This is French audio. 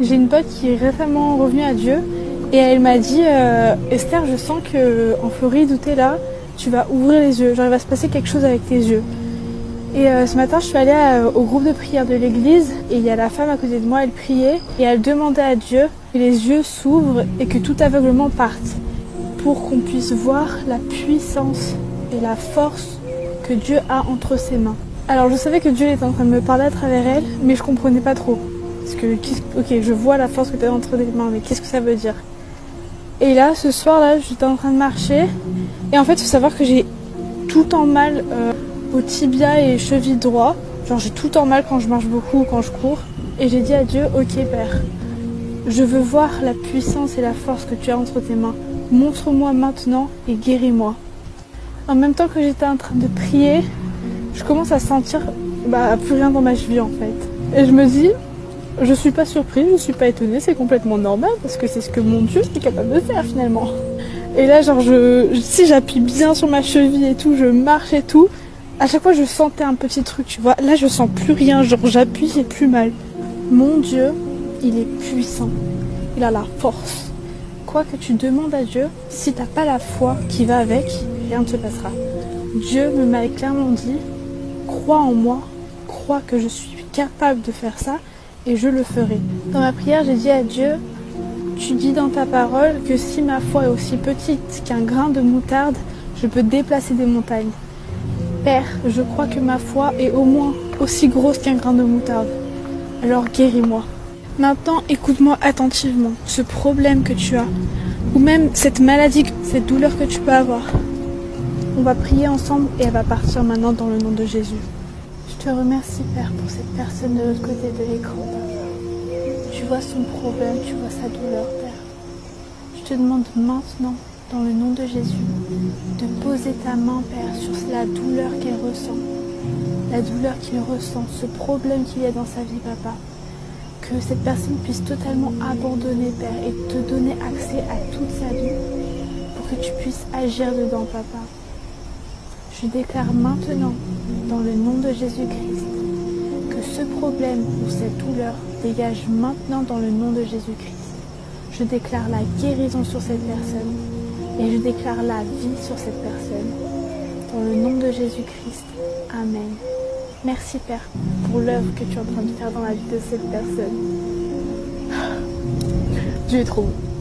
J'ai une pote qui est récemment revenue à Dieu et elle m'a dit Esther, je sens que en Floride où t'es là, tu vas ouvrir les yeux, genre il va se passer quelque chose avec tes yeux. Et ce matin, je suis allée au groupe de prière de l'église et il y a la femme à côté de moi, elle priait et elle demandait à Dieu que les yeux s'ouvrent et que tout aveuglement parte pour qu'on puisse voir la puissance et la force que Dieu a entre ses mains. Alors je savais que Dieu était en train de me parler à travers elle, mais je comprenais pas trop. Parce que, ok, je vois la force que tu as entre tes mains, mais qu'est-ce que ça veut dire? Et là, ce soir-là, j'étais en train de marcher et en fait, il faut savoir que j'ai tout le temps mal au tibia et cheville droit. Genre j'ai tout le temps mal quand je marche beaucoup ou quand je cours. Et j'ai dit à Dieu, ok Père, je veux voir la puissance et la force que tu as entre tes mains. Montre-moi maintenant et guéris-moi. En même temps que j'étais en train de prier, je commence à sentir plus rien dans ma cheville en fait. Et je me dis, je suis pas surprise, je suis pas étonnée, c'est complètement normal parce que c'est ce que mon Dieu est capable de faire finalement. Et là genre si j'appuie bien sur ma cheville et tout, je marche et tout, à chaque fois je sentais un petit truc, tu vois. Là je sens plus rien, genre j'appuie, j'ai plus mal. Mon Dieu, il est puissant, il a la force. Quoi que tu demandes à Dieu, si t'as pas la foi qui va avec, rien ne se passera. Dieu me m'a clairement dit, crois en moi, crois que je suis capable de faire ça et je le ferai. Dans ma prière, j'ai dit à Dieu, tu dis dans ta parole que si ma foi est aussi petite qu'un grain de moutarde, je peux déplacer des montagnes. Père, je crois que ma foi est au moins aussi grosse qu'un grain de moutarde. Alors guéris-moi. Maintenant, écoute-moi attentivement. Ce problème que tu as, ou même cette maladie, cette douleur que tu peux avoir, on va prier ensemble et elle va partir maintenant dans le nom de Jésus. Je te remercie, Père, pour cette personne de l'autre côté de l'écran. Tu vois son problème, tu vois sa douleur, Père. Je te demande maintenant, dans le nom de Jésus, de poser ta main, Père, sur la douleur qu'elle ressent. La douleur qu'il ressent, ce problème qu'il y a dans sa vie, Papa. Que cette personne puisse totalement abandonner, Père, et te donner accès à toute sa vie pour que tu puisses agir dedans, Papa. Je déclare maintenant, dans le nom de Jésus-Christ, que ce problème ou cette douleur dégage maintenant dans le nom de Jésus-Christ. Je déclare la guérison sur cette personne et je déclare la vie sur cette personne. Dans le nom de Jésus-Christ. Amen. Merci Père pour l'œuvre que tu es en train de faire dans la vie de cette personne. Dieu est trop bon.